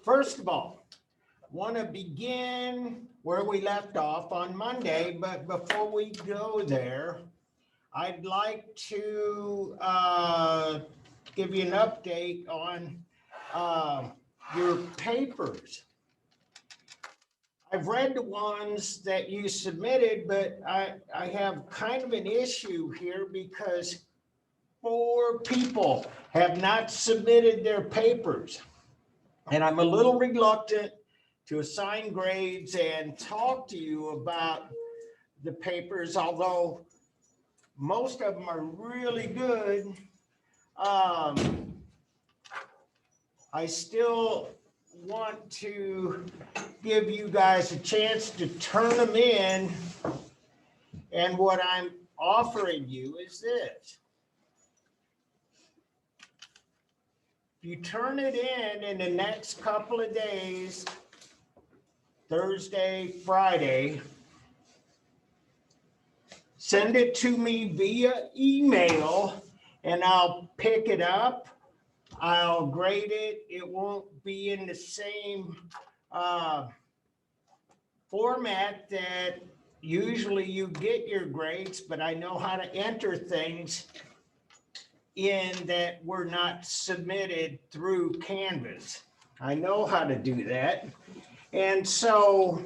First of all, want to begin where we left off on Monday, but before we go there, I'd like to give you an update on your papers. I've read the ones that you submitted, but I have kind of an issue here because 4 people have not submitted their papers. And I'm a little reluctant to assign grades and talk to you about the papers, although most of them are really good. I still want to give you guys a chance to turn them in. And what I'm offering you is this. If you turn it in the next couple of days, Thursday, Friday, send it to me via email and I'll pick it up. I'll grade it. It won't be in the same format that usually you get your grades, but I know how to enter things in that were not submitted through Canvas. I know how to do that. And so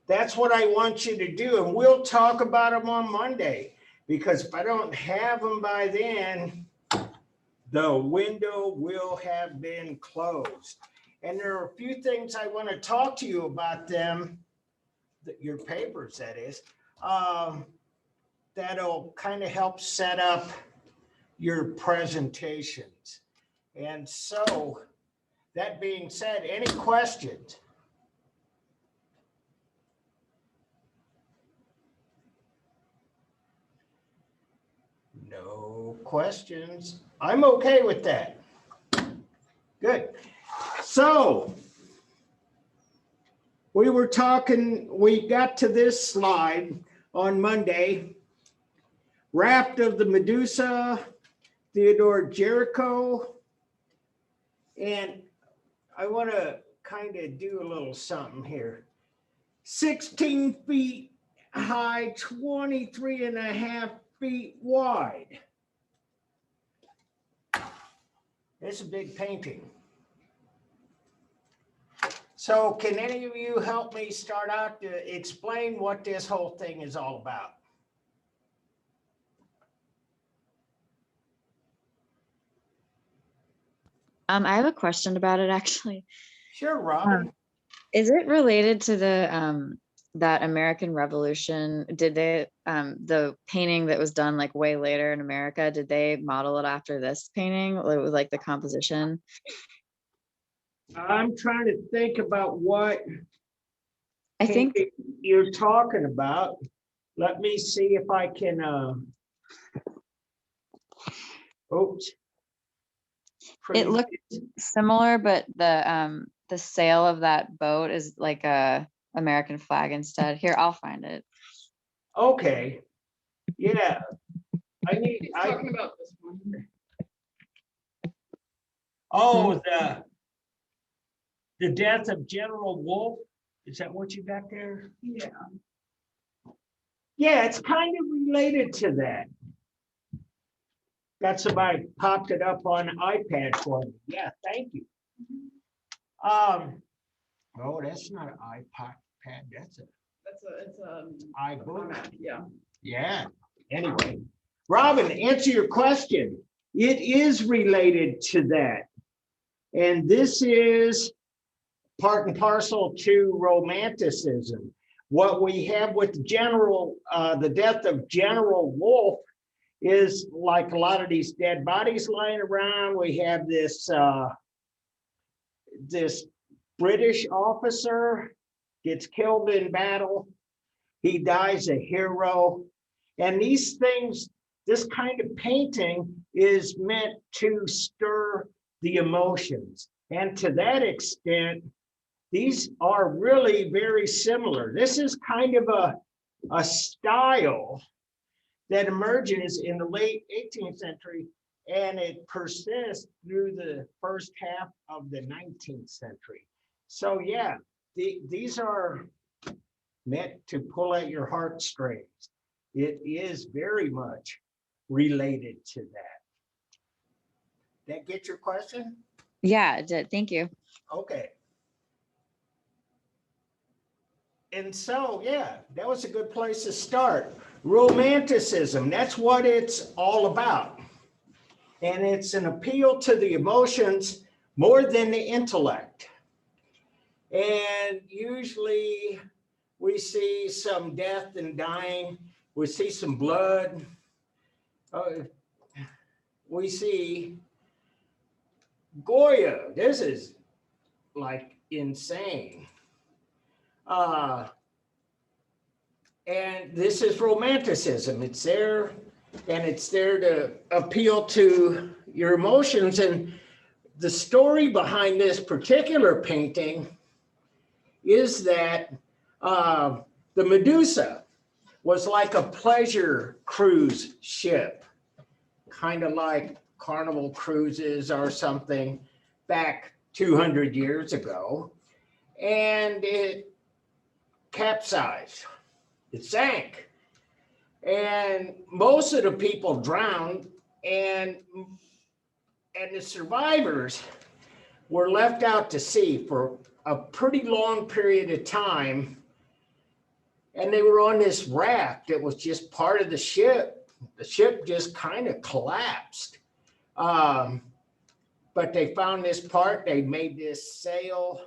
that's what I want you to do. And we'll talk about them on Monday, because if I don't have them by then, the window will have been closed. And there are a few things I want to talk to you about them, your papers, that is, that'll kind of help set up your presentations. And so, that being said, any questions? No questions. I'm okay with that. Good. So, we got to this slide on Monday. Raft of the Medusa, Theodore Jericho. And I want to kind of do a little something here. 16 feet high, 23 and a half feet wide. It's a big painting. So can any of you help me start out to explain what this whole thing is all about? I have a question about it, actually. Sure, Robin. Is it related to the that American Revolution? Did they the painting that was done like way later in America, did they model it after this painting? It was like the composition. I'm trying to think about what I think you're talking about. Let me see if I can oops. it looked similar, but the sail of that boat is like a American flag instead. Here, I'll find it. Okay. Yeah. He's talking about this one. Oh, the death of General Wolfe. Is that what you got there? Yeah. Yeah, it's kind of related to that. Got somebody popped it up on an iPad for me. Yeah, thank you. Oh, that's not an iPad. That's It's iBook. yeah. Yeah. Anyway, Robin, answer your question. It is related to that. And this is part and parcel to Romanticism. What we have with the death of General Wolfe is like a lot of these dead bodies lying around. We have this this British officer gets killed in battle. He dies a hero. And these things, this kind of painting is meant to stir the emotions. And to that extent, these are really very similar. This is kind of a style that emerges in the late 18th century, and it persists through the first half of the 19th century. So yeah, these are meant to pull at your heartstrings. It is very much related to that. That get your question? Yeah, it did. Thank you. Okay. And so, yeah, that was a good place to start. Romanticism, that's what it's all about. And it's an appeal to the emotions more than the intellect. And usually we see some death and dying, we see some blood, we see Goya. This is like insane. And this is Romanticism. It's there, and it's there to appeal to your emotions. And the story behind this particular painting is that the Medusa was like a pleasure cruise ship, kind of like Carnival Cruises or something back 200 years ago. And it capsized. It sank. And most of the people drowned, and the survivors were left out to sea for a pretty long period of time. And they were on this raft that was just part of the ship. The ship just kind of collapsed. But they found this part, they made this sail,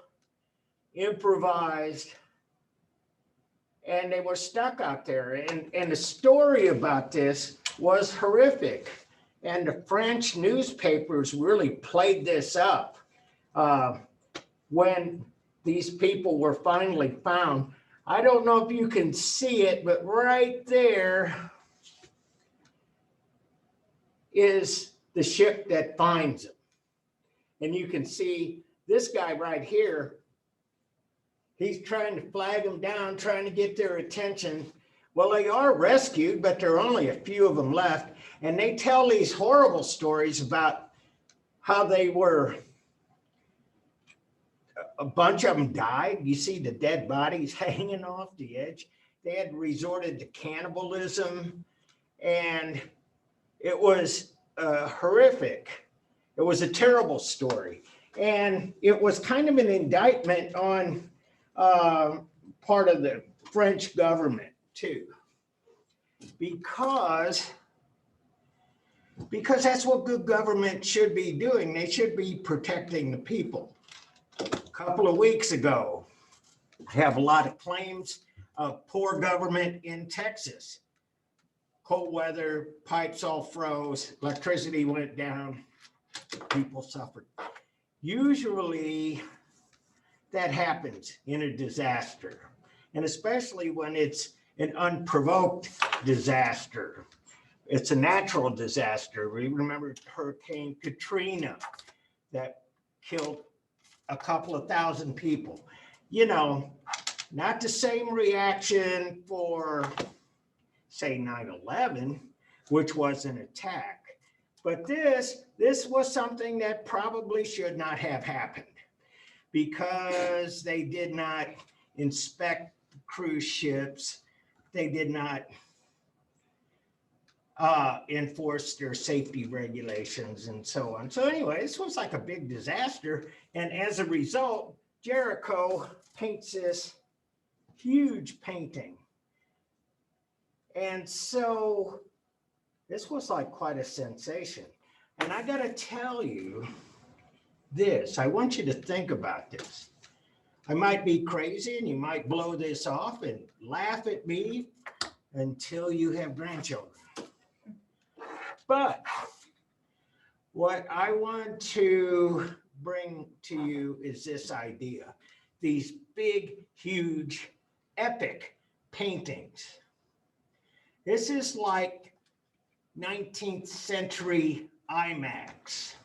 improvised, and they were stuck out there. And the story about this was horrific. And the French newspapers really played this up. When these people were finally found, I don't know if you can see it, but right there is the ship that finds them. And you can see this guy right here. He's trying to flag them down, trying to get their attention. Well, they are rescued, but there are only a few of them left. And they tell these horrible stories about how they were, a bunch of them died. You see the dead bodies hanging off the edge. They had resorted to cannibalism, and it was horrific. It was a terrible story. And it was kind of an indictment on part of the French government too, because that's what good government should be doing. They should be protecting the people. A couple of weeks ago, I have a lot of claims of poor government in Texas. Cold weather, pipes all froze, electricity went down, people suffered. Usually that happens in a disaster, and especially when it's an unprovoked disaster. It's a natural disaster. We remember Hurricane Katrina that killed a couple of thousand people. You know, not the same reaction for, say, 9/11, which was an attack. But this was something that probably should not have happened, because they did not inspect cruise ships. They did not enforce their safety regulations and so on. So anyway, this was like a big disaster. And as a result, Jericho paints this huge painting. And so this was like quite a sensation. And I got to tell you this, I want you to think about this. I might be crazy and you might blow this off and laugh at me until you have grandchildren. But what I want to bring to you is this idea, these big, huge, epic paintings. This is like 19th century IMAX.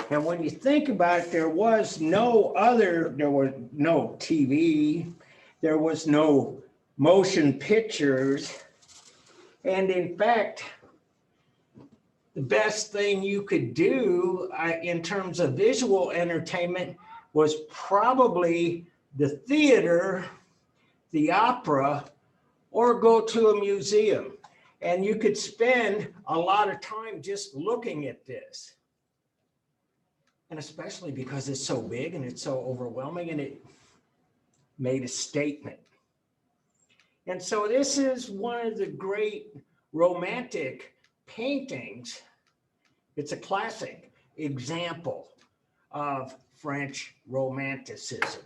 And when you think about it, there was no TV, there was no motion pictures. And in fact, the best thing you could do in terms of visual entertainment was probably the theater, the opera, or go to a museum. And you could spend a lot of time just looking at this. And especially because it's so big and it's so overwhelming and it made a statement. And so this is one of the great romantic paintings. It's a classic example of French Romanticism.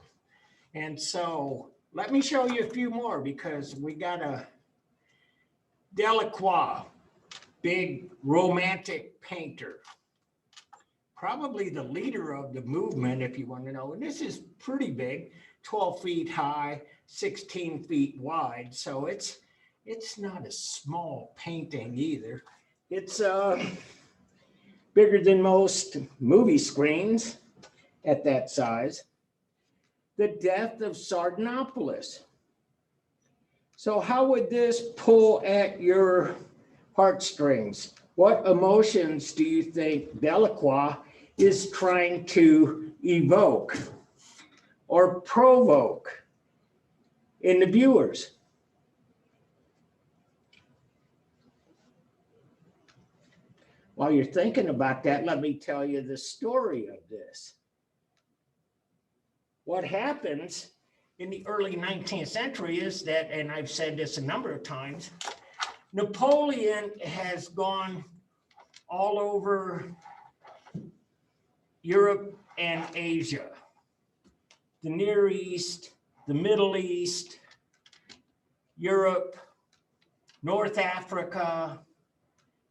And so let me show you a few more because we got a Delacroix, big romantic painter, probably the leader of the movement, if you want to know. And this is pretty big, 12 feet high, 16 feet wide. So it's not a small painting either. It's bigger than most movie screens at that size. The Death of Sardanapalus. So how would this pull at your heartstrings? What emotions do you think Delacroix is trying to evoke or provoke in the viewers? While you're thinking about that, let me tell you the story of this. What happens in the early 19th century is that, and I've said this a number of times, Napoleon has gone all over Europe and Asia, the Near East, the Middle East, Europe, North Africa.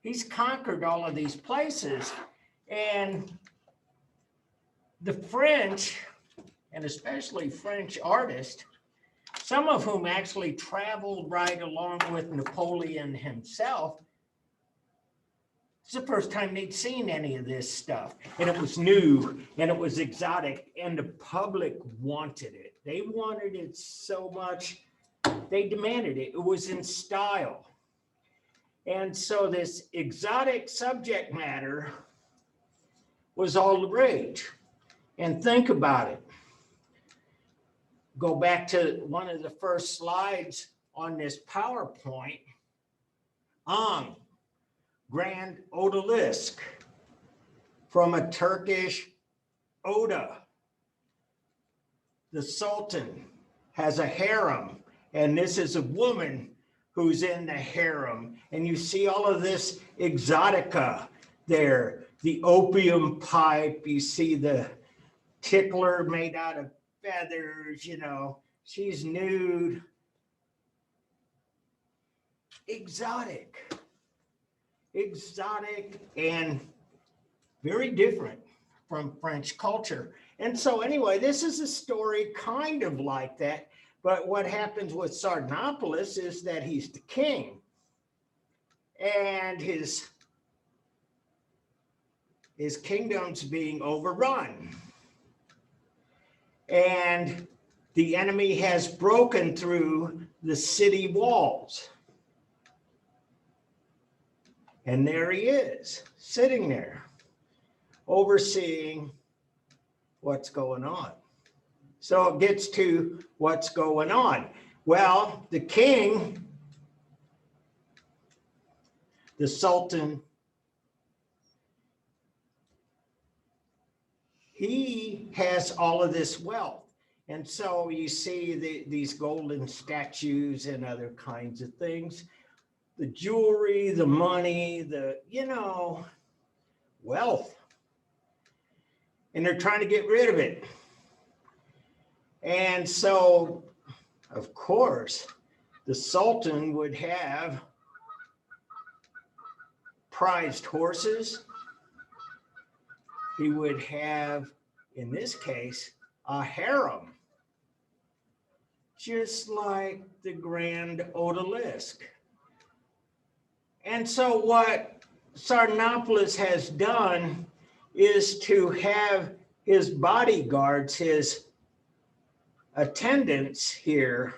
He's conquered all of these places. And the French, and especially French artists, some of whom actually traveled right along with Napoleon himself, it's the first time they'd seen any of this stuff. And it was new and it was exotic and the public wanted it. They wanted it so much, they demanded it. It was in style. And so this exotic subject matter was all the rage. And think about it. Go back to one of the first slides on this PowerPoint. Grand Odalisque from a Turkish Oda. The Sultan has a harem, and this is a woman who's in the harem. And you see all of this exotica there, the opium pipe, you see the tickler made out of feathers, you know, she's nude. Exotic and very different from French culture. And so anyway, this is a story kind of like that. But what happens with Sardanapalus is that he's the king and his kingdom's being overrun. And the enemy has broken through the city walls. And there he is, sitting there, overseeing what's going on. So it gets to what's going on. Well, the king, the Sultan, he has all of this wealth. And so you see these golden statues and other kinds of things. The jewelry, the money, wealth. And they're trying to get rid of it. And so, of course, the Sultan would have prized horses. He would have, in this case, a harem, just like the Grand Odalisque. And so what Sardanapalus has done is to have his bodyguards, his attendants here,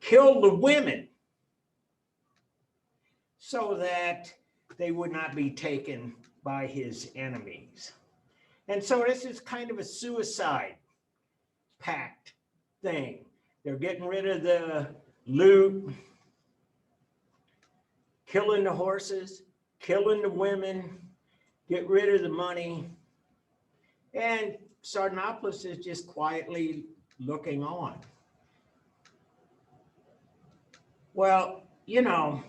kill the women so that they would not be taken by his enemies. And so this is kind of a suicide packed thing. They're getting rid of the loot, killing the horses, killing the women, get rid of the money. And Sardanapalus is just quietly looking on. Well, you know,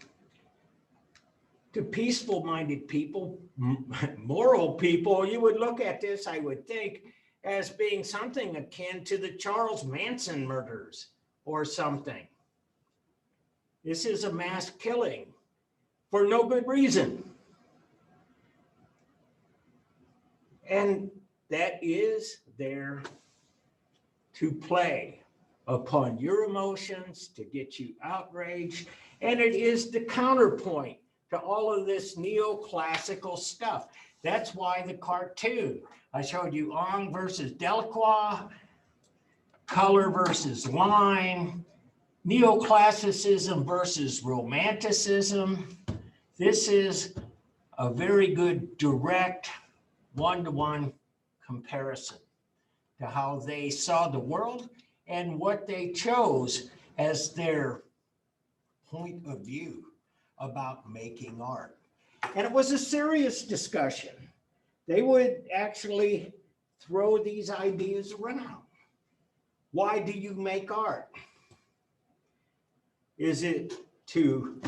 to peaceful-minded people, moral people, you would look at this, I would think, as being something akin to the Charles Manson murders or something. This is a mass killing for no good reason. And that is there to play upon your emotions, to get you outraged. And it is the counterpoint to all of this neoclassical stuff. That's why the cartoon, I showed you Ong versus Delacroix, color versus line, neoclassicism versus romanticism. This is a very good direct one-to-one comparison to how they saw the world and what they chose as their point of view about making art. And it was a serious discussion. They would actually throw these ideas around. Why do you make art? Is it to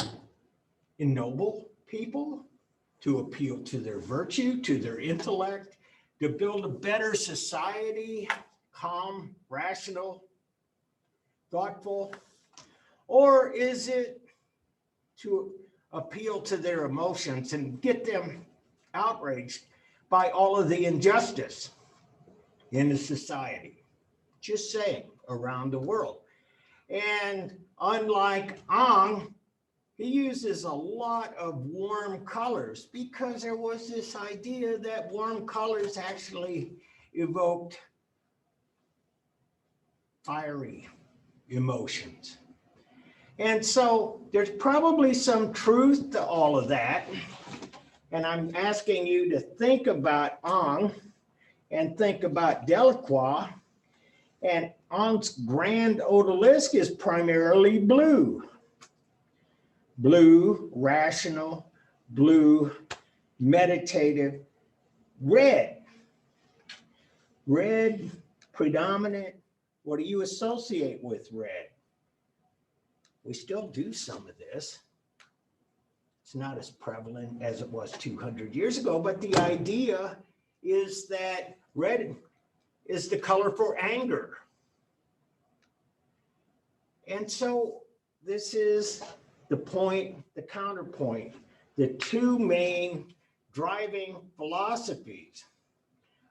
ennoble people, to appeal to their virtue, to their intellect, to build a better society, calm, rational, thoughtful? Or is it to appeal to their emotions and get them outraged by all of the injustice in the society? Just saying, around the world. And unlike Ong, he uses a lot of warm colors because there was this idea that warm colors actually evoked fiery emotions. And so there's probably some truth to all of that. And I'm asking you to think about Ong and think about Delacroix. And Ong's grand odalisque is primarily blue. Blue, rational, blue, meditative, red. Red, predominant. What do you associate with red? We still do some of this. It's not as prevalent as it was 200 years ago, but the idea is that red is the color for anger. And so this is the point, the counterpoint, the two main driving philosophies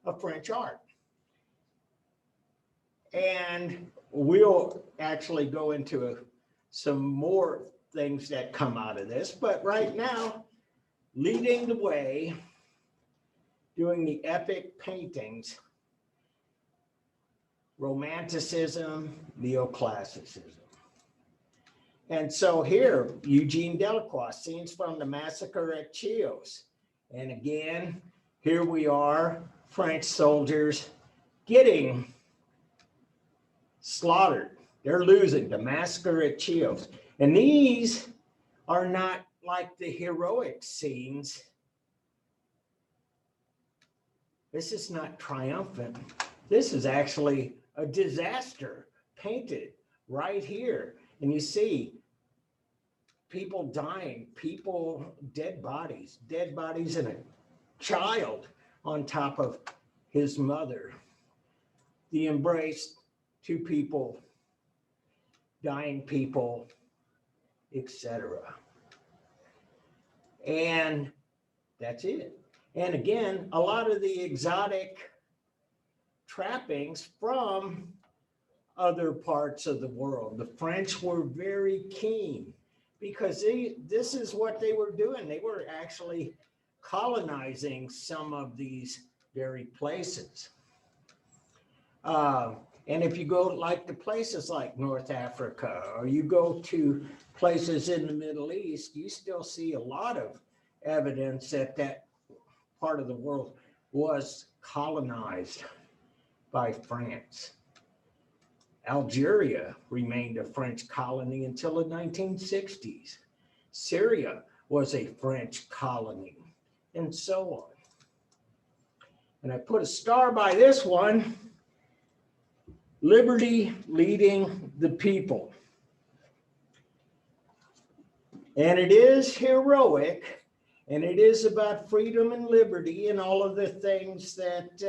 of French art. And we'll actually go into some more things that come out of this, but right now, leading the way, doing the epic paintings, Romanticism, Neoclassicism. And so here, Eugene Delacroix, scenes from the massacre at Chios. And again, here we are, French soldiers getting slaughtered. They're losing the massacre at Chios. And these are not like the heroic scenes. This is not triumphant. This is actually a disaster painted right here. And you see people dying, people, dead bodies and a child on top of his mother. The embrace, two people, dying people, etc. And that's it. And again, a lot of the exotic trappings from other parts of the world. The French were very keen because this is what they were doing. They were actually colonizing some of these very places. And if you go like to places like North Africa, or you go to places in the Middle East, you still see a lot of evidence that that part of the world was colonized by France. Algeria remained a French colony until the 1960s. Syria was a French colony, and so on. And I put a star by this one, liberty leading the people. And it is heroic, and it is about freedom and liberty and all of the things that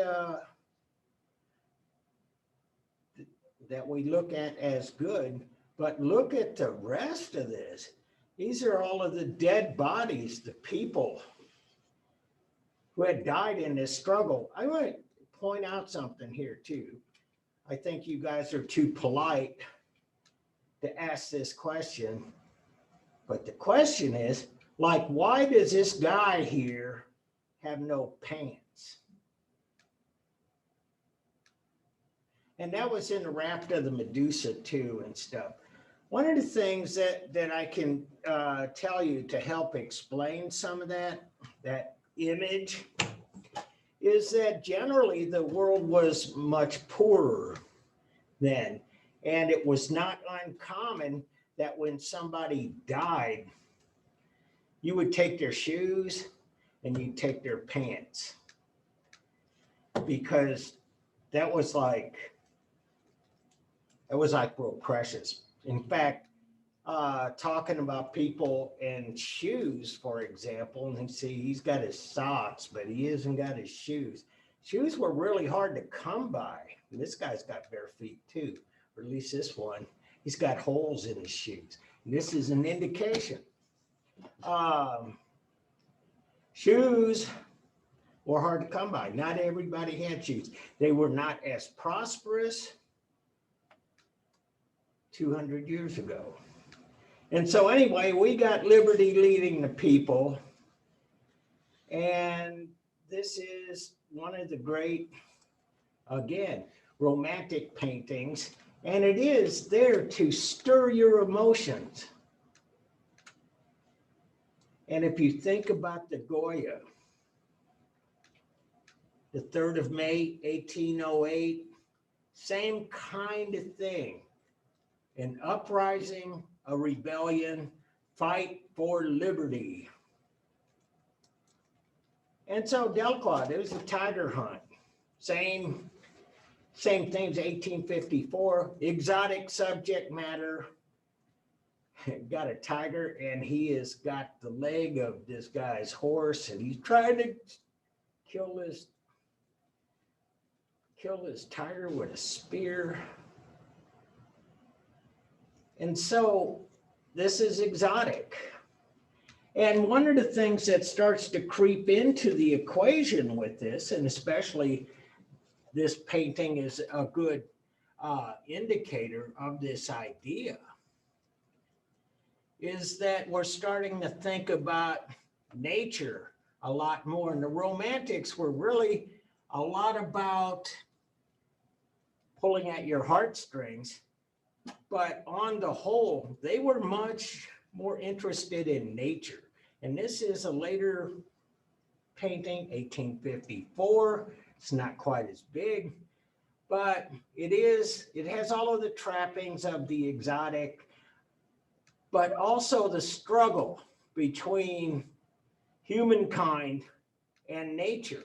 that we look at as good. But look at the rest of this. These are all of the dead bodies, the people who had died in this struggle. I want to point out something here too. I think you guys are too polite to ask this question. But the question is, like, why does this guy here have no pants? And that was in the raft of the Medusa too and stuff. One of the things that I can tell you to help explain some of that image is that generally the world was much poorer then. And it was not uncommon that when somebody died, you would take their shoes and you'd take their pants, because that was like real precious. In fact, talking about people and shoes, for example, and see, he's got his socks, but he hasn't got his shoes. Shoes were really hard to come by. And this guy's got bare feet too, or at least this one. He's got holes in his shoes. And this is an indication. Shoes were hard to come by. Not everybody had shoes. They were not as prosperous 200 years ago. And so anyway, we got liberty leading the people. And this is one of the great, again, romantic paintings. And it is there to stir your emotions. And if you think about the Goya, the 3rd of May, 1808, same kind of thing. An uprising, a rebellion, fight for liberty. And so Delacroix, there was a tiger hunt. Same things, 1854, exotic subject matter. Got a tiger, and he has got the leg of this guy's horse, and he's trying to kill this tiger with a spear. And so this is exotic. And one of the things that starts to creep into the equation with this, and especially this painting is a good indicator of this idea, is that we're starting to think about nature a lot more. And the Romantics were really a lot about pulling at your heartstrings, but on the whole, they were much more interested in nature. And this is a later painting, 1854. It's not quite as big, but it has all of the trappings of the exotic, but also the struggle between humankind and nature.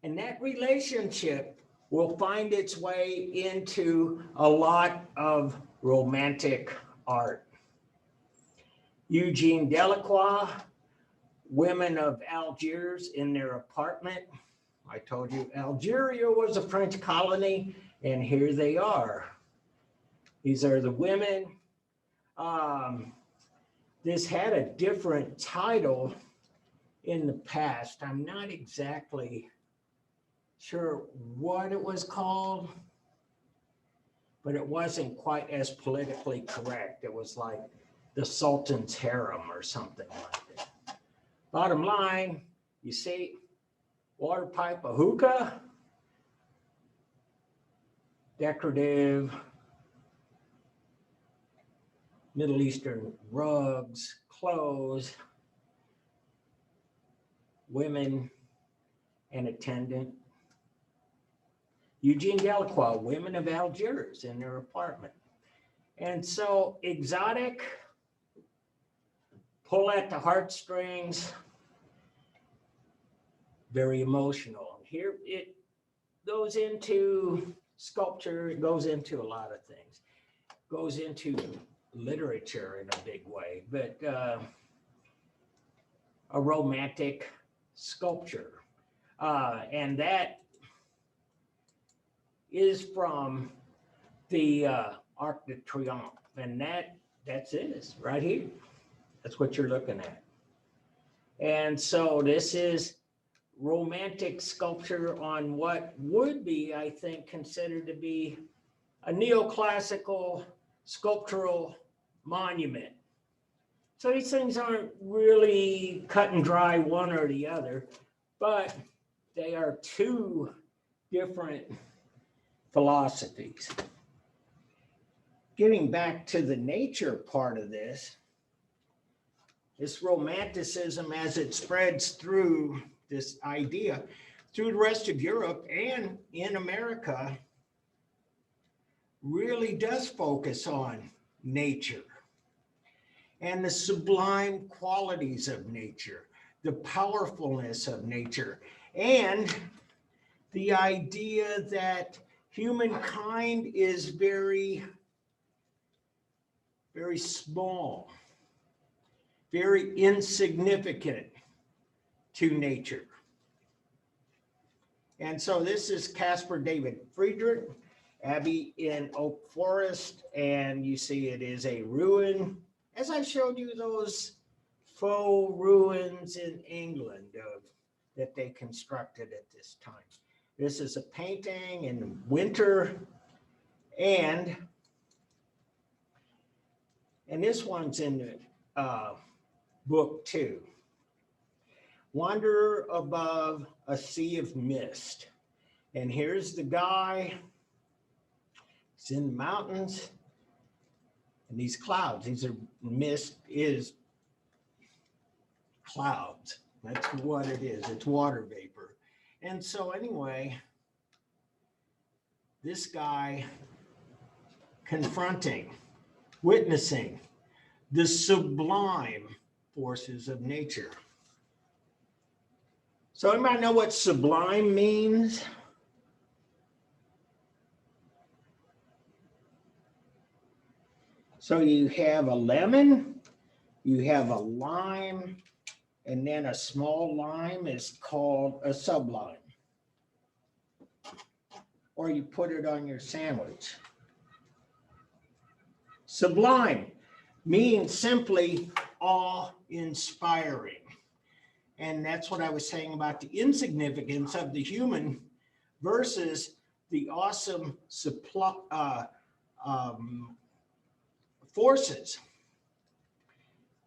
And that relationship will find its way into a lot of romantic art. Eugene Delacroix, women of Algiers in their apartment. I told you Algeria was a French colony, and here they are. These are the women. This had a different title in the past. I'm not exactly sure what it was called, but it wasn't quite as politically correct. It was like the Sultan's Harem or something like that. Bottom line, you see, water pipe, a hookah, decorative, Middle Eastern rugs, clothes, women, an attendant. Eugene Delacroix, Women of Algiers, in their apartment. And so exotic, pull at the heartstrings, very emotional. Here it goes into sculpture, it goes into a lot of things, goes into literature in a big way, but a romantic sculpture. And that is from the Arc de Triomphe. And that's it, right here. That's what you're looking at. And so this is romantic sculpture on what would be, I think, considered to be a neoclassical sculptural monument. So these things aren't really cut and dry one or the other, but they are two different philosophies. Getting back to the nature part of this Romanticism, as it spreads through this idea, through the rest of Europe and in America, really does focus on nature and the sublime qualities of nature, the powerfulness of nature, and the idea that humankind is very, very small, very insignificant to nature. And so this is Caspar David Friedrich, Abbey in Oak Forest, and you see it is a ruin, as I showed you those faux ruins in England that they constructed at this time. This is a painting in winter, and this one's in the book too. Wanderer above a sea of mist. And here's the guy. He's in the mountains. And these clouds, these are mist is clouds. That's what it is. It's water vapor. And so anyway, this guy confronting, witnessing the sublime forces of nature. So anybody know what sublime means? So you have a lemon, you have a lime, and then a small lime is called a sublime. Or you put it on your sandwich. Sublime means simply awe-inspiring. And that's what I was saying about the insignificance of the human versus the awesome forces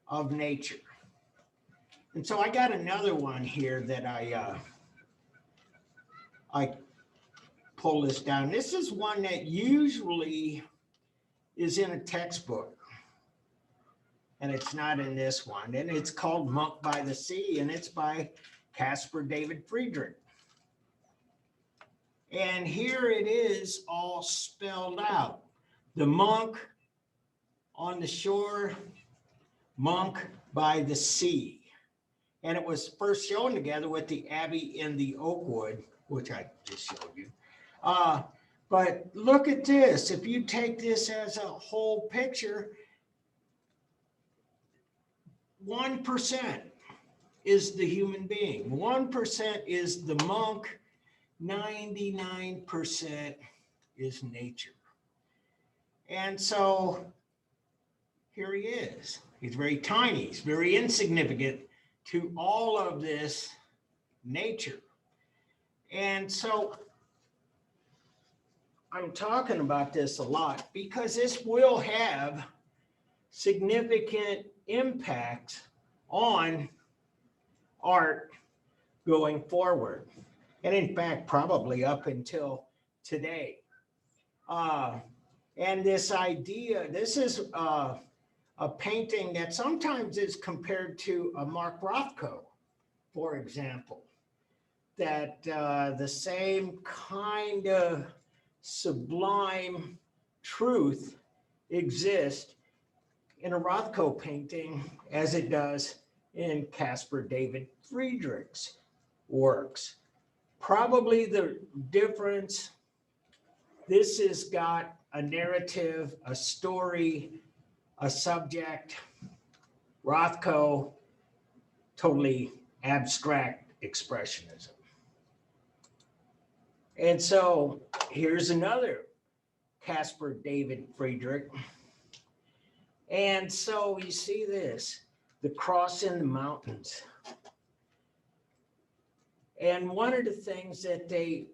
of nature. And so I got another one here that I pull this down. This is one that usually is in a textbook, and it's not in this one. And it's called Monk by the Sea, and it's by Caspar David Friedrich. And here it is all spelled out. The monk on the shore, monk by the sea. And it was first shown together with the Abbey in the Oakwood, which I just showed you. But look at this. If you take this as a whole picture, 1% is the human being. 1% is the monk. 99% is nature. And so here he is. He's very tiny. He's very insignificant to all of this nature. And so I'm talking about this a lot because this will have significant impacts on art going forward. And in fact, probably up until today. And this idea, this is a painting that sometimes is compared to a Mark Rothko, for example. that the same kind of sublime truth exists in a Rothko painting as it does in Caspar David Friedrich's works. Probably the difference, this has got a narrative, a story, a subject. Rothko, totally abstract expressionism. And so here's another Caspar David Friedrich. And so you see this, the cross in the mountains. And one of the things that they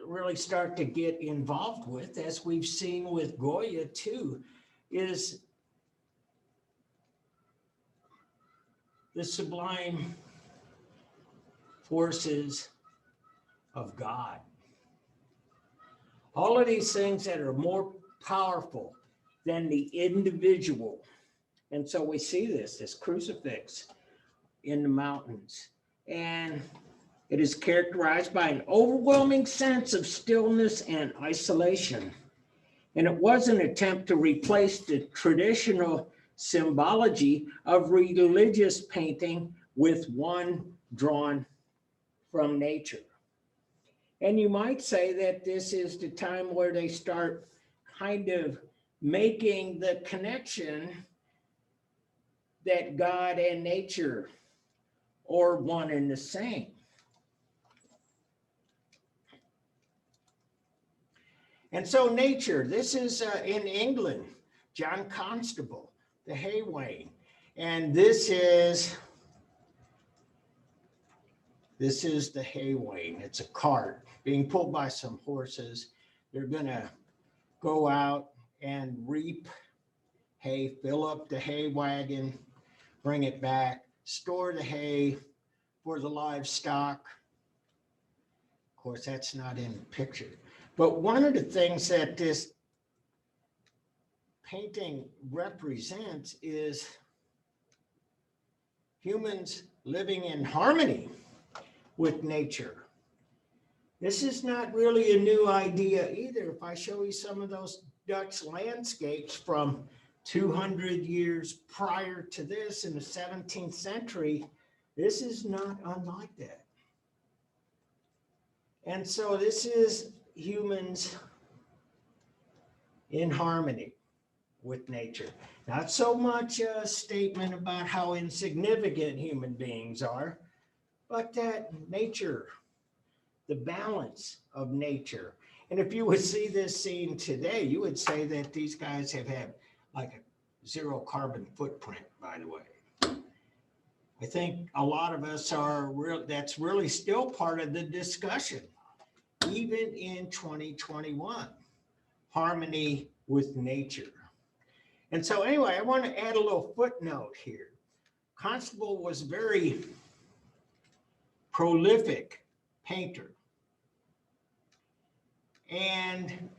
really start to get involved with, as we've seen with Goya too, is the sublime forces of God. All of these things that are more powerful than the individual. And so we see this crucifix in the mountains. And it is characterized by an overwhelming sense of stillness and isolation. And it was an attempt to replace the traditional symbology of religious painting with one drawn from nature. And you might say that this is the time where they start kind of making the connection that God and nature are one and the same. And so nature, this is in England, John Constable, the hay wain. And this is the hay wain. It's a cart being pulled by some horses. They're gonna go out and reap hay, fill up the hay wagon, bring it back, store the hay for the livestock. Of course, that's not in the picture. But one of the things that this painting represents is humans living in harmony with nature. This is not really a new idea either. If I show you some of those Dutch landscapes from 200 years prior to this in the 17th century, this is not unlike that. And so this is humans in harmony with nature. Not so much a statement about how insignificant human beings are, but that nature, the balance of nature. And if you would see this scene today, you would say that these guys have had like a zero carbon footprint, by the way. I think a lot of us are that's really still part of the discussion, even in 2021, harmony with nature. And so anyway, I want to add a little footnote here. Constable was very prolific painter. And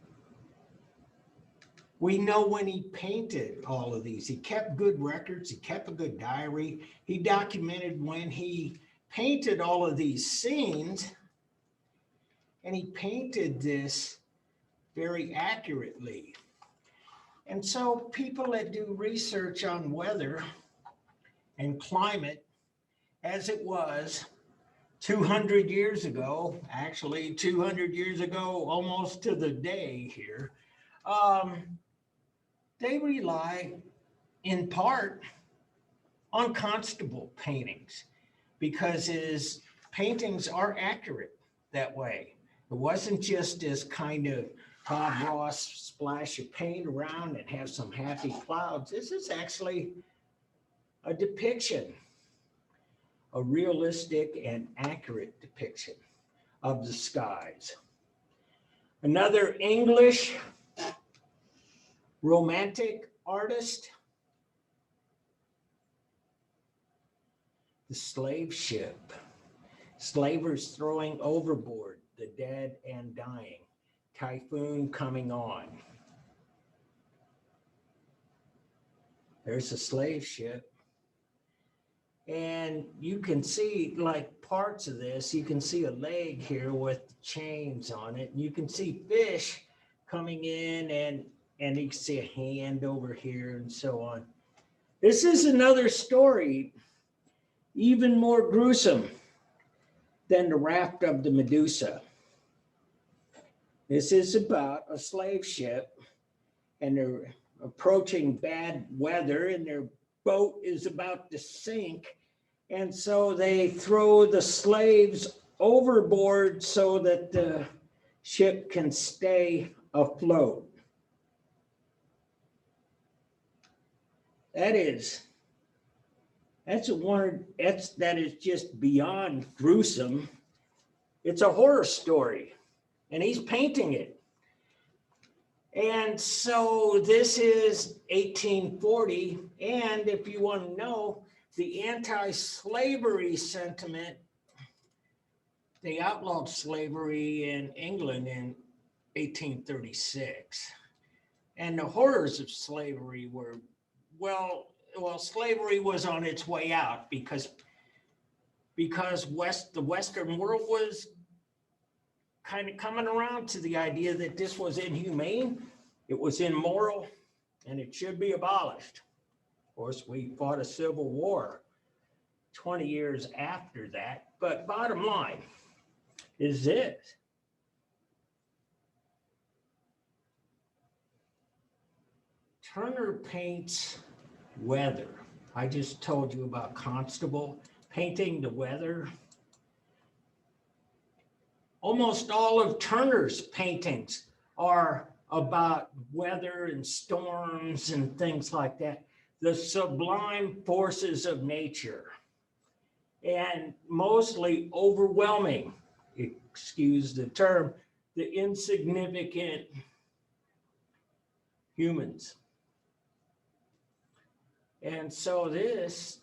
we know when he painted all of these, he kept good records, he kept a good diary. He documented when he painted all of these scenes, and he painted this very accurately. And so people that do research on weather and climate, as it was 200 years ago, actually 200 years ago, almost to the day here, they rely in part on Constable paintings because his paintings are accurate that way. It wasn't just this kind of Bob Ross splash of paint around and have some happy clouds. This is actually a depiction, a realistic and accurate depiction of the skies. Another English romantic artist, the slave ship. Slavers throwing overboard the dead and dying. Typhoon coming on. There's a slave ship. And you can see like parts of this. You can see a leg here with chains on it. You can see fish coming in, and you can see a hand over here and so on. This is another story, even more gruesome than the raft of the Medusa. This is about a slave ship, and they're approaching bad weather, and their boat is about to sink. And so they throw the slaves overboard so that the ship can stay afloat. That is just beyond gruesome. It's a horror story, and he's painting it. And so this is 1840, and if you want to know, the anti-slavery sentiment, they outlawed slavery in England in 1836. And the horrors of slavery were, well, slavery was on its way out because the Western world was kind of coming around to the idea that this was inhumane, it was immoral, and it should be abolished. Of course, we fought a civil war 20 years after that, but bottom line is this. Turner paints weather. I just told you about Constable painting the weather. Almost all of Turner's paintings are about weather and storms and things like that. The sublime forces of nature, and mostly overwhelming, excuse the term, the insignificant humans. And so this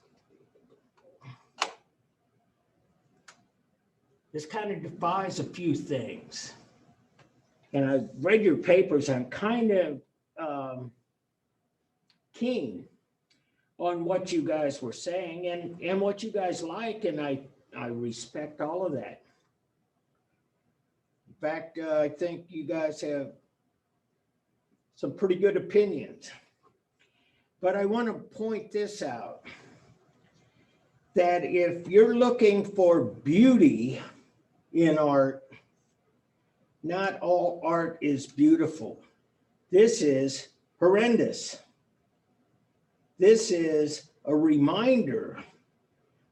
kind of defies a few things. And I read your papers. I'm kind of keen on what you guys were saying and what you guys like, and I respect all of that. In fact, I think you guys have some pretty good opinions. But I want to point this out, that if you're looking for beauty in art, not all art is beautiful. This is horrendous. This is a reminder,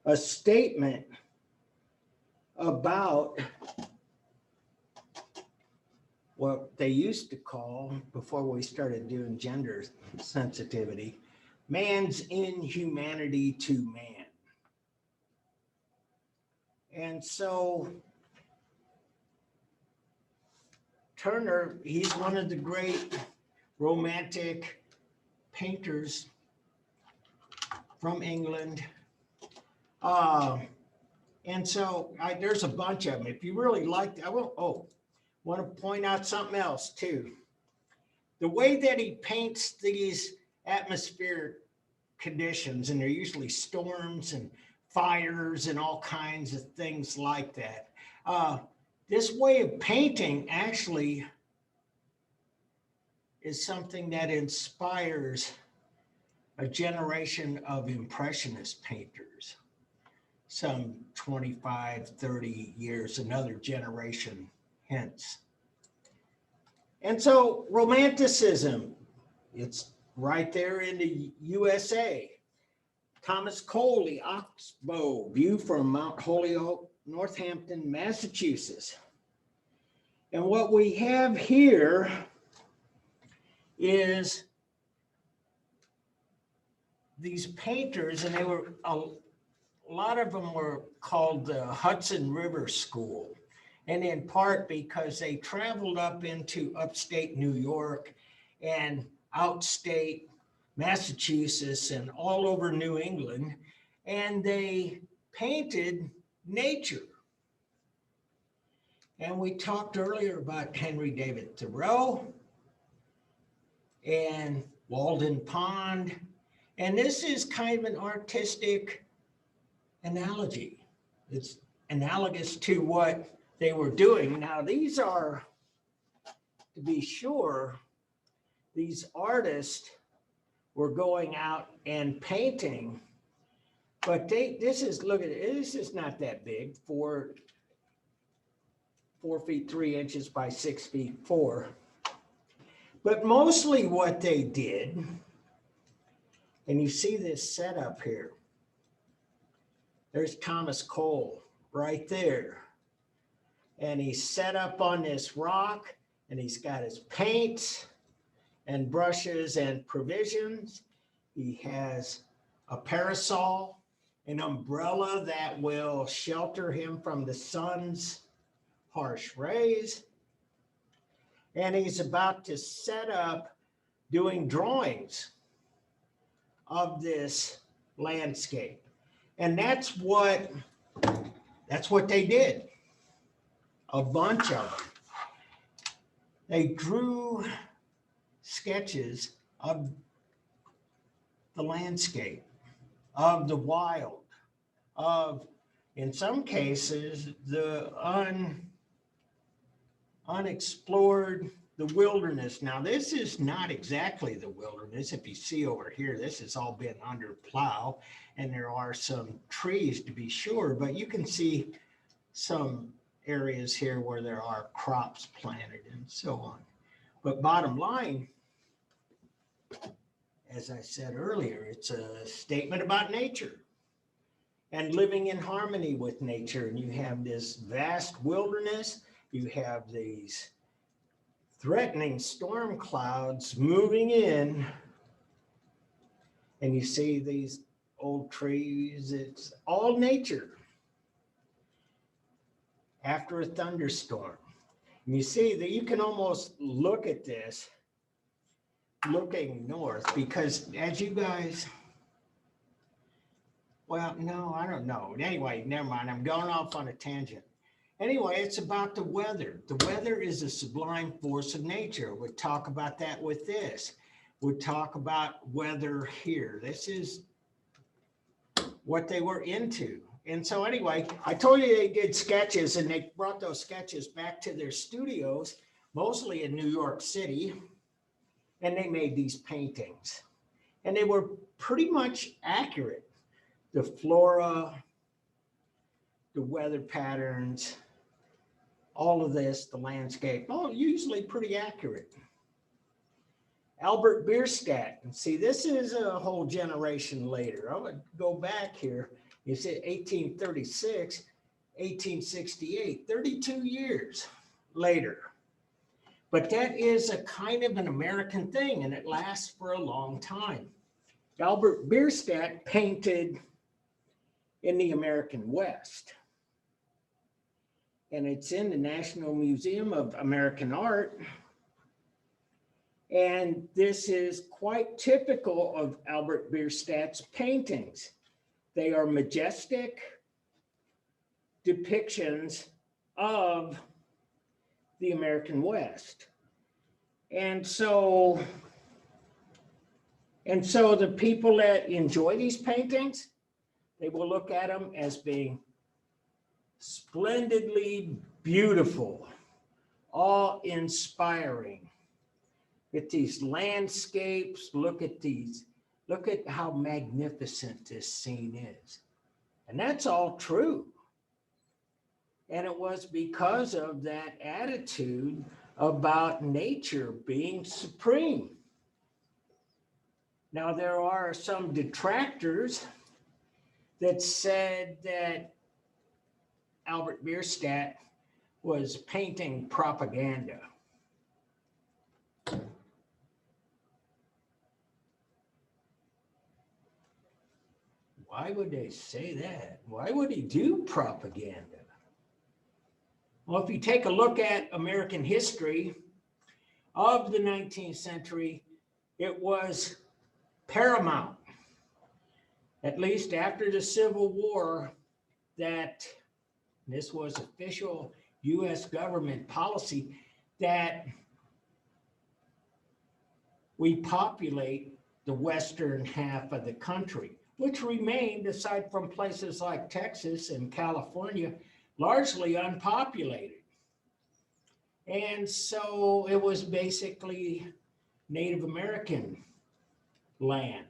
a statement about what they used to call, before we started doing gender sensitivity, man's inhumanity to man. And so Turner, he's one of the great romantic painters from England. And so there's a bunch of them. If you really like, want to point out something else too. The way that he paints these atmospheric conditions, and they're usually storms and fires and all kinds of things like that. This way of painting actually is something that inspires a generation of Impressionist painters. Some 25, 30 years, another generation hence. And so Romanticism, it's right there in the USA. Thomas Cole, the Oxbow view from Mount Holyoke, Northampton, Massachusetts. And what we have here is these painters, and they were, a lot of them were called the Hudson River School. And in part because they traveled up into upstate New York and outstate Massachusetts and all over New England, and they painted nature. And we talked earlier about Henry David Thoreau and Walden Pond. And this is kind of an artistic analogy. It's analogous to what they were doing. Now, these are, to be sure, these artists were going out and painting, but this is, look at it, this is not that big, 4 feet 3 inches by 6 feet 4. But mostly what they did, and you see this setup here. There's Thomas Cole right there. And he's set up on this rock, and he's got his paints and brushes and provisions. He has a parasol, an umbrella that will shelter him from the sun's harsh rays. And he's about to set up doing drawings of this landscape. And that's what they did. A bunch of them. They drew sketches of the landscape, of the wild, of, in some cases, the unexplored, the wilderness. Now, this is not exactly the wilderness. If you see over here, this has all been under plow, and there are some trees to be sure, but you can see some areas here where there are crops planted and so on. But bottom line, as I said earlier, it's a statement about nature and living in harmony with nature. And you have this vast wilderness, you have these threatening storm clouds moving in, and you see these old trees. It's all nature after a thunderstorm. And you see that you can almost look at this looking north, because as you guys, well, no, I don't know. Anyway, never mind. I'm going off on a tangent. Anyway, it's about the weather. The weather is a sublime force of nature. We'll talk about that with this. We'll talk about weather here. This is what they were into. And so anyway, I told you they did sketches, and they brought those sketches back to their studios, mostly in New York City, and they made these paintings. And they were pretty much accurate. The flora, the weather patterns, all of this, the landscape, all usually pretty accurate. Albert Bierstadt, and see, this is a whole generation later. I would go back here. You see 1836, 1868, 32 years later. But that is a kind of an American thing, and it lasts for a long time. Albert Bierstadt painted in the American West. And it's in the National Museum of American Art. And this is quite typical of Albert Bierstadt's paintings. They are majestic depictions of the American West. And so the people that enjoy these paintings, they will look at them as being splendidly beautiful, awe-inspiring. With these landscapes, look at how magnificent this scene is. And that's all true. And it was because of that attitude about nature being supreme. Now, there are some detractors that said that Albert Bierstadt was painting propaganda. Why would they say that? Why would he do propaganda? Well, if you take a look at American history of the 19th century, it was paramount, at least after the Civil War, that this was official U.S. government policy, that we populate the western half of the country. which remained, aside from places like Texas and California, largely unpopulated. And so it was basically Native American land.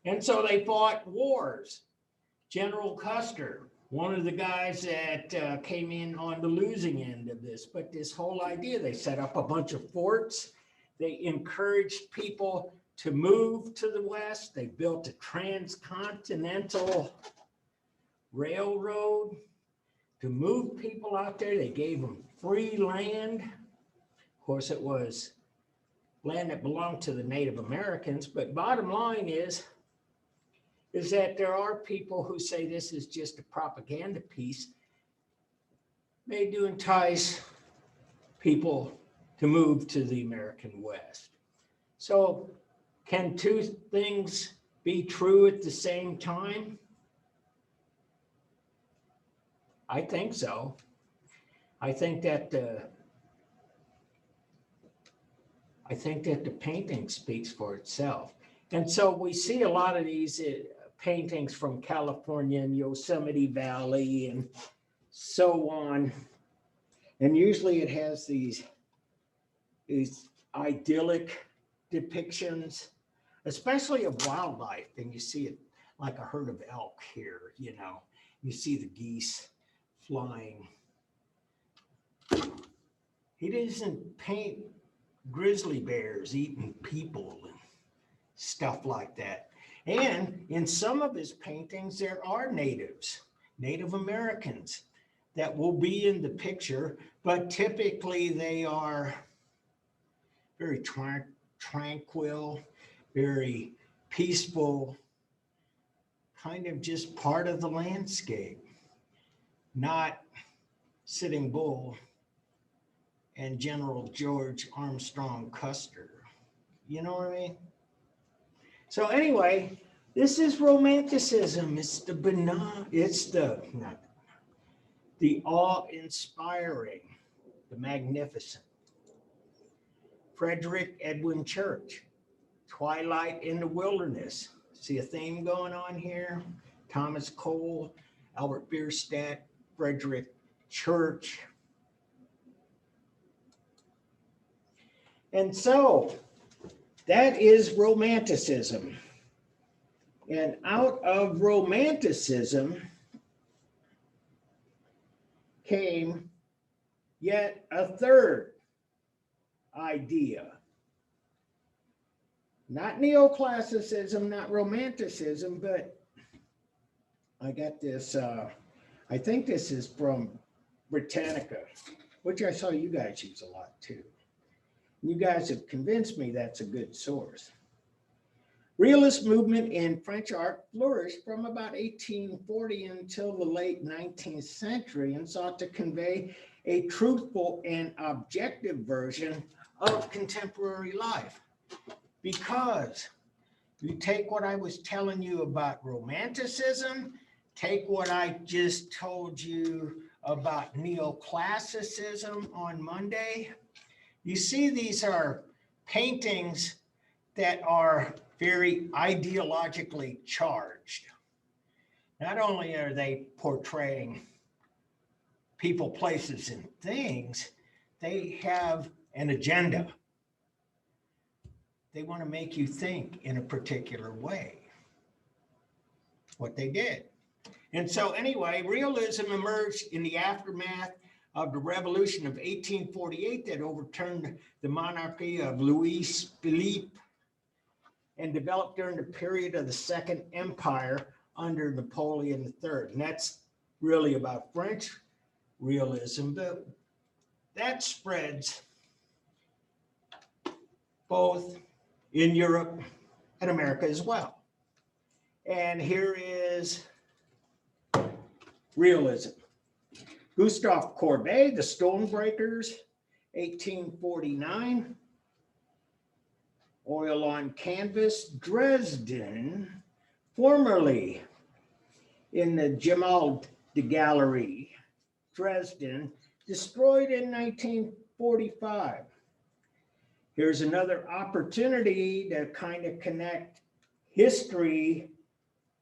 And so they fought wars. General Custer, one of the guys that came in on the losing end of this, but this whole idea, they set up a bunch of forts. They encouraged people to move to the west. They built a transcontinental railroad to move people out there. They gave them free land. Of course, it was land that belonged to the Native Americans, but bottom line is that there are people who say this is just a propaganda piece made to entice people to move to the American West. So can two things be true at the same time? I think so. I think that the painting speaks for itself. And so we see a lot of these paintings from California and Yosemite Valley and so on. And usually it has these idyllic depictions, especially of wildlife. And you see it like a herd of elk here, you know, you see the geese flying. He doesn't paint grizzly bears eating people and stuff like that. And in some of his paintings, there are natives, Native Americans that will be in the picture, but typically they are very tranquil, very peaceful, kind of just part of the landscape, not Sitting Bull and General George Armstrong Custer. You know what I mean? So anyway, this is Romanticism. It's the benign, it's the awe-inspiring, the magnificent. Frederick Edwin Church, Twilight in the Wilderness. See a theme going on here? Thomas Cole, Albert Bierstadt, Frederick Church. And so that is Romanticism. And out of Romanticism came yet a third idea. Not neoclassicism, not Romanticism, but I got this, I think this is from Britannica, which I saw you guys use a lot too. You guys have convinced me that's a good source. Realist movement in French art flourished from about 1840 until the late 19th century and sought to convey a truthful and objective version of contemporary life. Because you take what I was telling you about Romanticism, take what I just told you about neoclassicism on Monday. You see, these are paintings that are very ideologically charged. Not only are they portraying people, places, and things, they have an agenda. They want to make you think in a particular way. What they did. And so anyway, realism emerged in the aftermath of the revolution of 1848 that overturned the monarchy of Louis Philippe and developed during the period of the Second Empire under Napoleon III. And that's really about French realism, but that spreads both in Europe and America as well. And here is realism. Gustave Courbet, The Stonebreakers, 1849. Oil on canvas, Dresden, formerly in the Gemäldegalerie, Gallery, Dresden, destroyed in 1945. Here's another opportunity to kind of connect history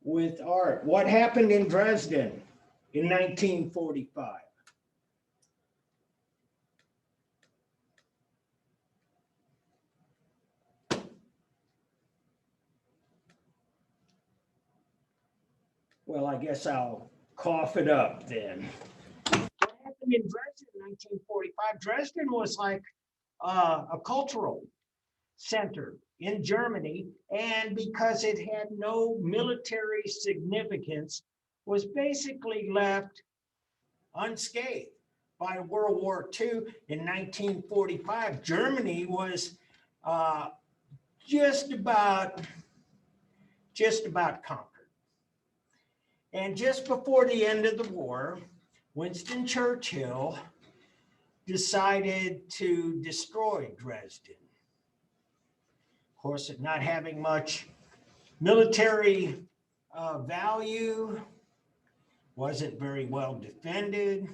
with art. What happened in Dresden in 1945? Well, I guess I'll cough it up then. What happened in Dresden in 1945? Dresden was like a cultural center in Germany, and because it had no military significance, was basically left unscathed by World War II. In 1945, Germany was uh, just about conquered. And just before the end of the war, Winston Churchill decided to destroy Dresden. Of course, it not having much military value, wasn't very well defended.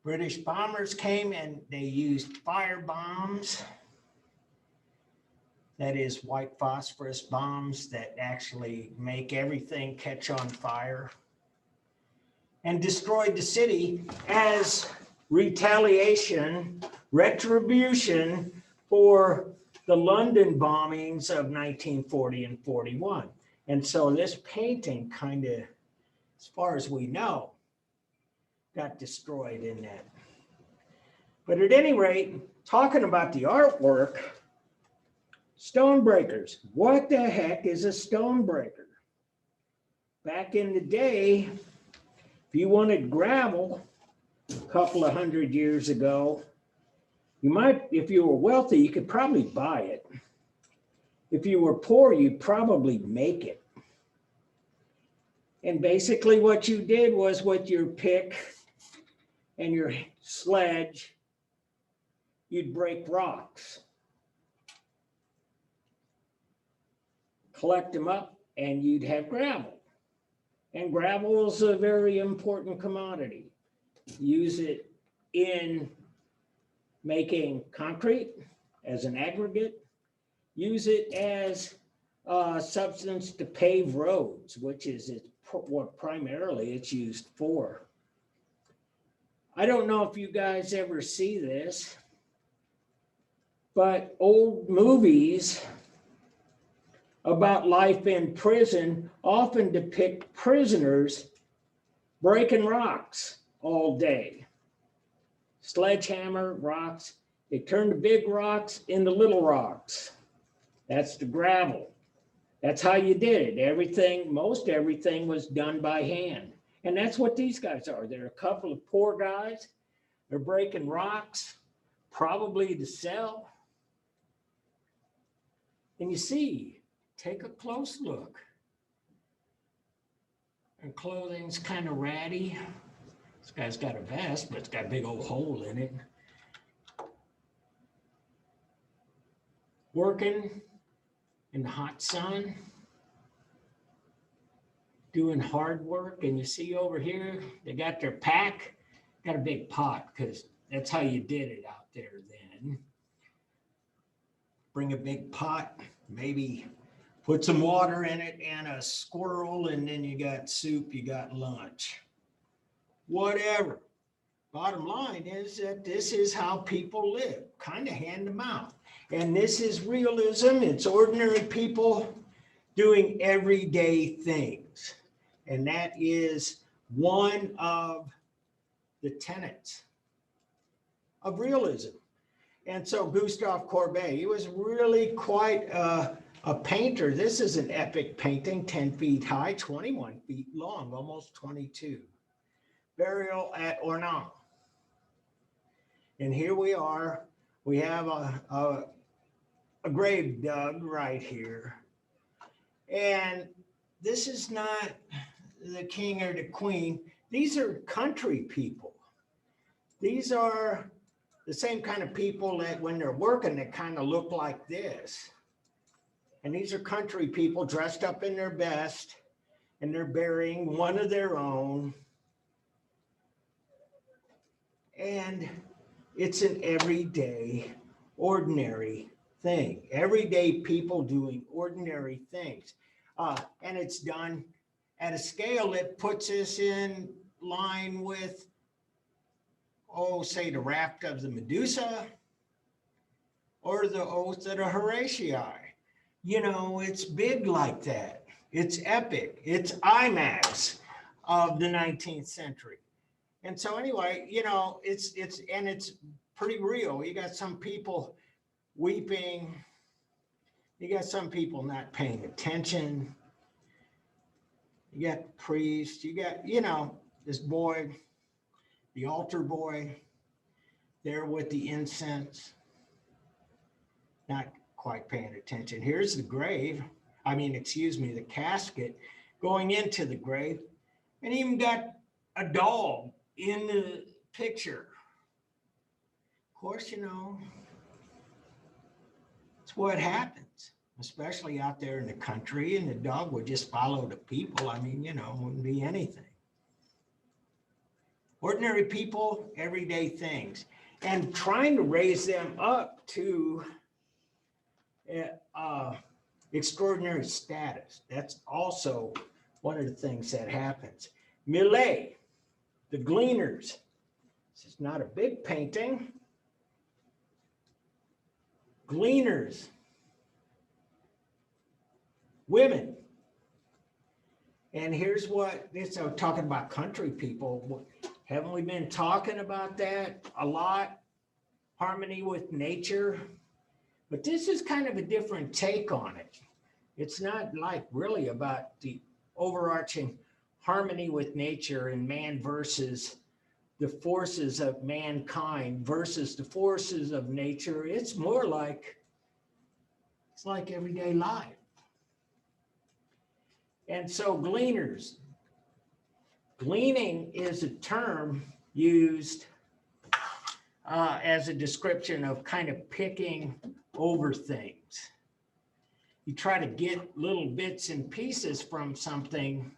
British bombers came and they used fire bombs. That is white phosphorus bombs that actually make everything catch on fire, and destroyed the city as retaliation, retribution for the London bombings of 1940 and 41. And so this painting kind of, as far as we know, got destroyed in that. But at any rate, talking about the artwork, stonebreakers. What the heck is a stonebreaker? Back in the day, if you wanted gravel a couple of hundred years ago, you might, if you were wealthy, you could probably buy it. If you were poor, you'd probably make it. And basically what you did was with your pick and your sledge, you'd break rocks, collect them up, and you'd have gravel. And gravel is a very important commodity. Use it in making concrete as an aggregate. Use it as a substance to pave roads, which is what primarily it's used for. I don't know if you guys ever see this, but old movies about life in prison often depict prisoners breaking rocks all day. Sledgehammer rocks. They turn the big rocks into little rocks. That's the gravel. That's how you did it. Everything, most everything was done by hand. And that's what these guys are. They're a couple of poor guys. They're breaking rocks, probably to sell. And you see, take a close look. Their clothing's kind of ratty. This guy's got a vest, but it's got a big old hole in it. Working in the hot sun, doing hard work. And you see over here, they got their pack, got a big pot, because that's how you did it out there then. Bring a big pot, maybe put some water in it and a squirrel, and then you got soup, you got lunch. Whatever. Bottom line is that this is how people live, kind of hand to mouth. And this is realism. It's ordinary people doing everyday things. And that is one of the tenets of realism. And so Gustave Courbet, he was really quite a painter. This is an epic painting, 10 feet high, 21 feet long, almost 22. Burial at Ornans. And here we are. We have a grave dug right here. And this is not the king or the queen. These are country people. These are the same kind of people that when they're working, they kind of look like this. And these are country people dressed up in their best, and they're burying one of their own. And it's an everyday, ordinary thing. Everyday people doing ordinary things. And it's done at a scale that puts us in line with, oh, say the raft of the Medusa or the oath of the Horatii. It's big like that. It's epic. It's IMAX of the 19th century. And so anyway, it's pretty real. You got some people weeping. You got some people not paying attention. You got the priest. You got, this boy, the altar boy, there with the incense, not quite paying attention. Here's the grave. The casket going into the grave, and even got a dog in the picture. Of course, it's what happens, especially out there in the country, and the dog would just follow the people. Wouldn't be anything. Ordinary people, everyday things, and trying to raise them up to extraordinary status. That's also one of the things that happens. Millet, the Gleaners. This is not a big painting. Gleaners, women. And here's I'm talking about country people. Haven't we been talking about that a lot? Harmony with nature. But this is kind of a different take on it. It's not like really about the overarching harmony with nature and man versus the forces of mankind versus the forces of nature. It's more like, it's like everyday life. And so gleaners, gleaning is a term used as a description of kind of picking over things. You try to get little bits and pieces from something.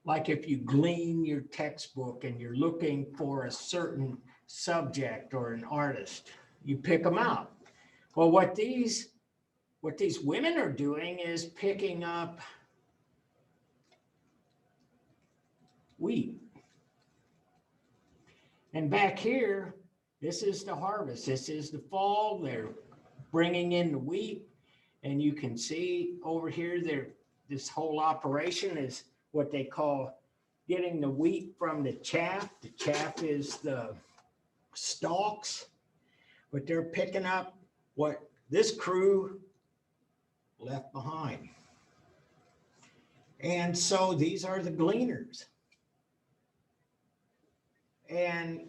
Like if you glean your textbook and you're looking for a certain subject or an artist, you pick them out. Well, what these women are doing is picking up wheat. And back here, this is the harvest. This is the fall. They're bringing in the wheat. And you can see over here, this whole operation is what they call getting the wheat from the chaff. The chaff is the stalks, but they're picking up what this crew left behind. And so these are the gleaners. And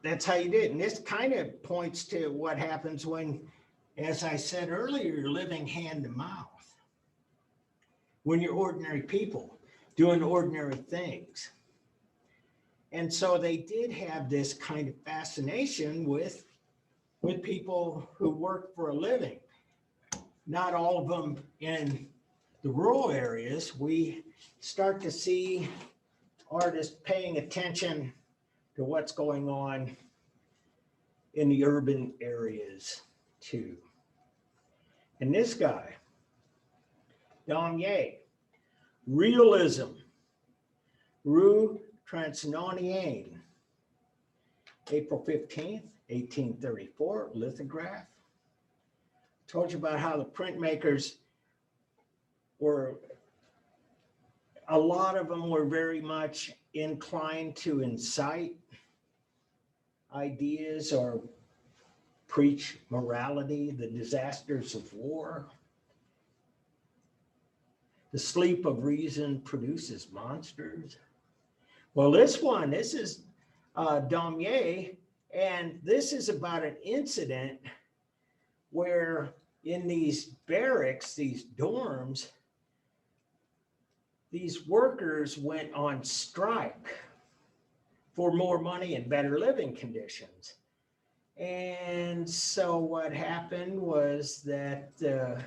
that's how you did it. And this kind of points to what happens when, as I said earlier, you're living hand to mouth. When you're ordinary people doing ordinary things. And so they did have this kind of fascination with people who work for a living. Not all of them in the rural areas. We start to see artists paying attention to what's going on in the urban areas too. And this guy, Daumier, Realism, Rue Transnonaine, April 15th, 1834, lithograph. Told you about how the printmakers were, a lot of them were very much inclined to incite ideas or preach morality, the disasters of war. The sleep of reason produces monsters. Well, this is Daumier, and this is about an incident where in these barracks, these dorms, these workers went on strike for more money and better living conditions. And so what happened was that the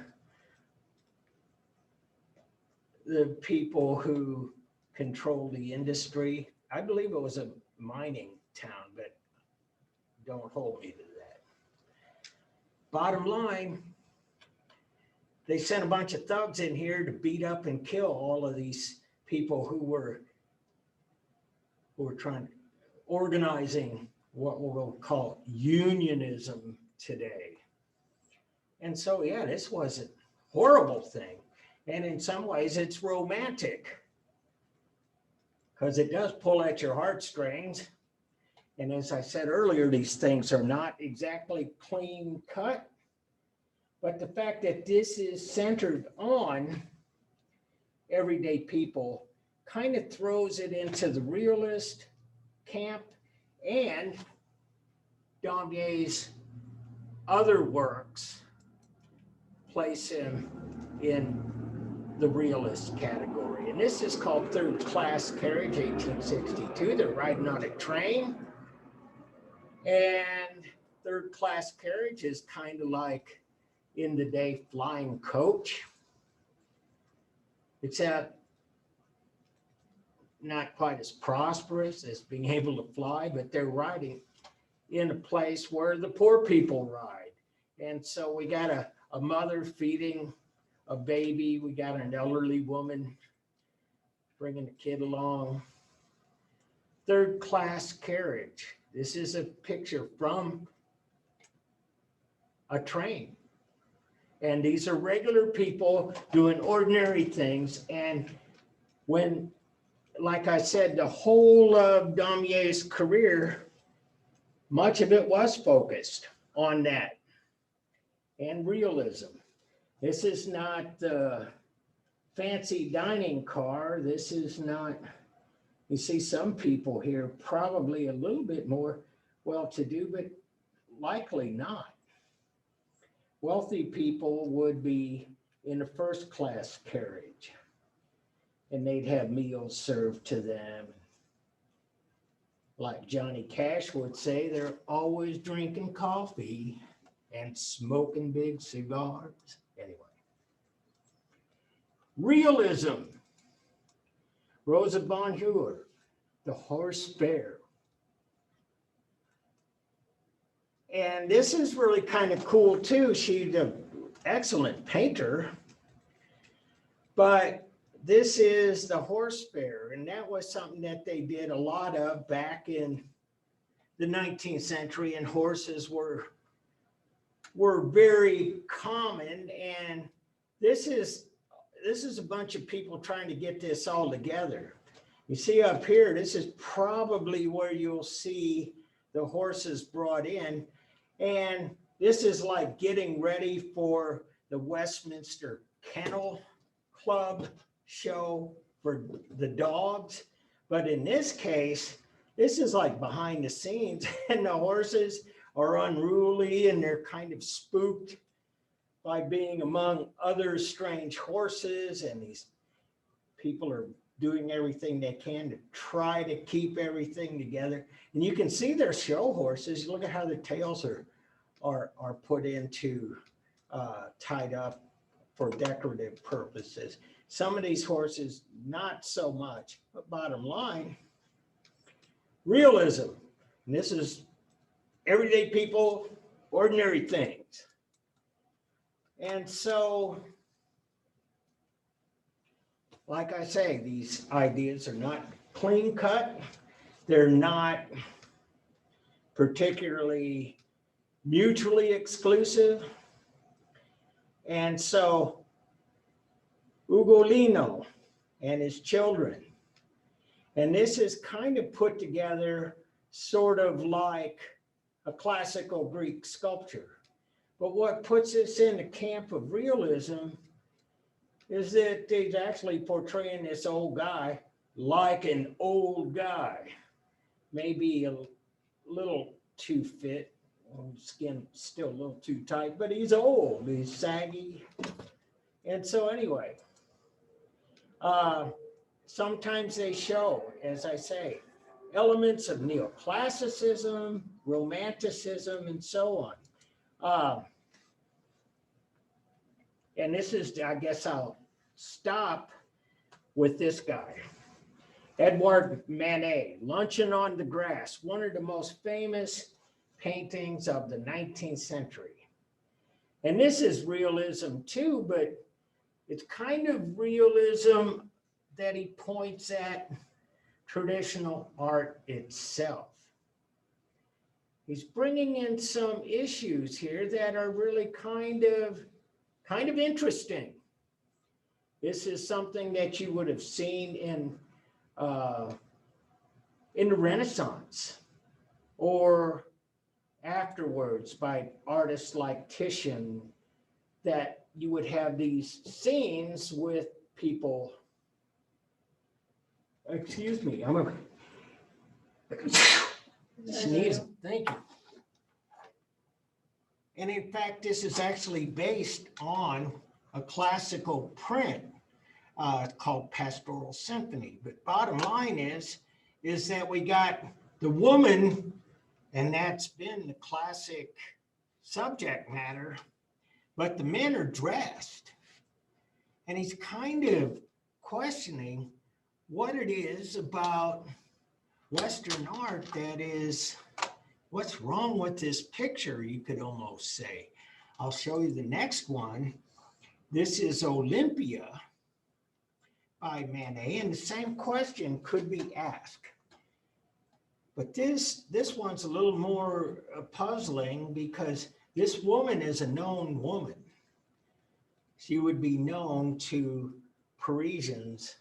people who control the industry, I believe it was a mining town, but don't hold me to that. Bottom line, they sent a bunch of thugs in here to beat up and kill all of these people who were trying organizing what we'll call unionism today. And so, yeah, this was a horrible thing. And in some ways, it's romantic because it does pull at your heartstrings. And as I said earlier, these things are not exactly clean cut. But the fact that this is centered on everyday people kind of throws it into the realist camp, and Daumier's other works place him in the realist category. And this is called Third Class Carriage, 1862. They're riding on a train. And third class carriage is kind of like in the day flying coach. It's not quite as prosperous as being able to fly, but they're riding in a place where the poor people ride. And so we got a mother feeding a baby. We got an elderly woman bringing a kid along. Third class carriage. This is a picture from a train. And these are regular people doing ordinary things. And when, like I said, the whole of Daumier's career, much of it was focused on that and realism. This is not the fancy dining car. This is not, you see some people here probably a little bit more well-to-do, but likely not. Wealthy people would be in a first class carriage and they'd have meals served to them. Like Johnny Cash would say, they're always drinking coffee and smoking big cigars. Anyway. Realism. Rosa Bonheur, The Horse Fair. And this is really kind of cool too. She's an excellent painter, but this is the horse fair. And that was something that they did a lot of back in the 19th century, and horses were very common. And this is a bunch of people trying to get this all together. You see up here, this is probably where you'll see the horses brought in. And this is like getting ready for the Westminster Kennel Club show for the dogs. But in this case, this is like behind the scenes, and the horses are unruly and they're kind of spooked by being among other strange horses. And these people are doing everything they can to try to keep everything together. And you can see their show horses. Look at how the tails are put into, tied up for decorative purposes. Some of these horses, not so much, but bottom line, realism. And this is everyday people, ordinary things. And so, like I say, these ideas are not clean cut. They're not particularly mutually exclusive. And so Ugolino and his children, and this is kind of put together sort of like a classical Greek sculpture. But what puts us in the camp of realism is that he's actually portraying this old guy like an old guy, maybe a little too fit, skin still a little too tight, but he's old, he's saggy. And so anyway, sometimes they show, as I say, elements of neoclassicism, romanticism, and so on. And this is, I guess I'll stop with this guy. Edouard Manet, Luncheon on the Grass, one of the most famous paintings of the 19th century. And this is realism too, but it's kind of realism that he points at traditional art itself. He's bringing in some issues here that are really kind of interesting. This is something that you would have seen in the Renaissance or afterwards by artists like Titian, that you would have these scenes with people. Excuse me, I'm a sneeze. Thank you. And in fact, this is actually based on a classical print called Pastoral Symphony. But bottom line is that we got the woman, and that's been the classic subject matter, but the men are dressed. And he's kind of questioning what it is about Western art that is, what's wrong with this picture, you could almost say. I'll show you the next one. This is Olympia by Manet, and the same question could be asked. But this one's a little more puzzling because this woman is a known woman. She would be known to Parisians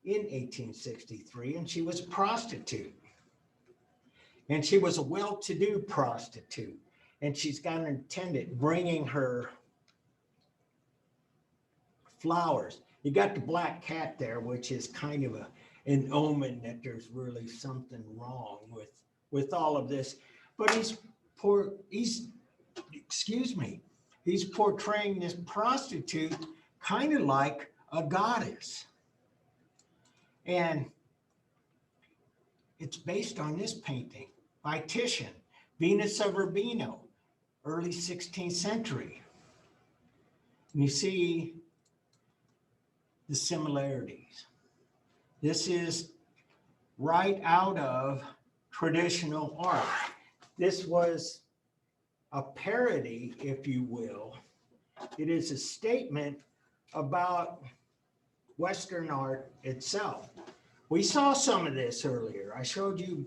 in 1863, and she was a prostitute. And she was a well-to-do prostitute. And she's got an attendant bringing her flowers. You got the black cat there, which is kind of an omen that there's really something wrong with all of this. But he's portraying this prostitute kind of like a goddess. And it's based on this painting by Titian, Venus of Urbino, early 16th century. And you see the similarities. This is right out of traditional art. This was a parody, if you will. It is a statement about Western art itself. We saw some of this earlier. I showed you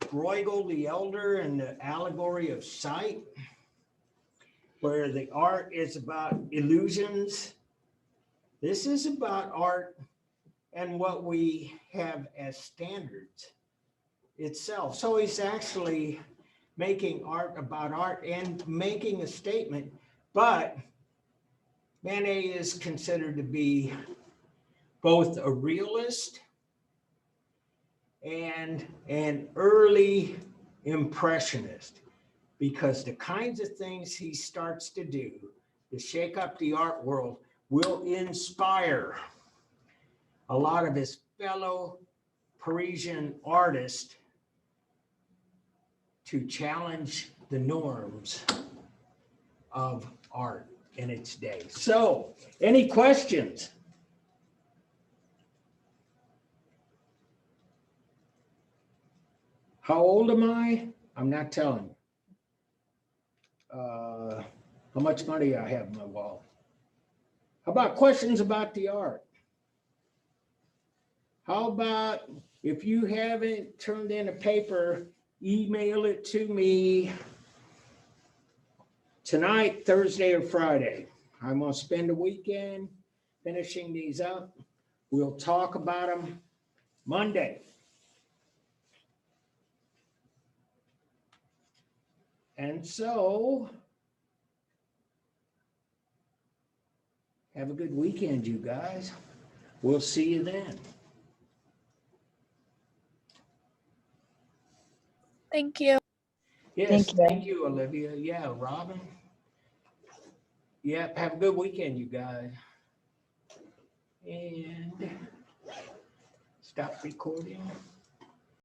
Bruegel the Elder and the Allegory of Sight, where the art is about illusions. This is about art and what we have as standards itself. So he's actually making art about art and making a statement, but Manet is considered to be both a realist and an early impressionist, because the kinds of things he starts to do to shake up the art world will inspire a lot of his fellow Parisian artists to challenge the norms of art in its day. So, any questions? How old am I? I'm not telling you. How much money I have in my wallet? How about questions about the art? How about if you haven't turned in a paper, email it to me tonight, Thursday or Friday. I'm going to spend a weekend finishing these up. We'll talk about them Monday. And so, have a good weekend, you guys. We'll see you then. Thank you. Yes, thank you, Olivia. Yeah, Robin. Yep, have a good weekend, you guys. And stop recording.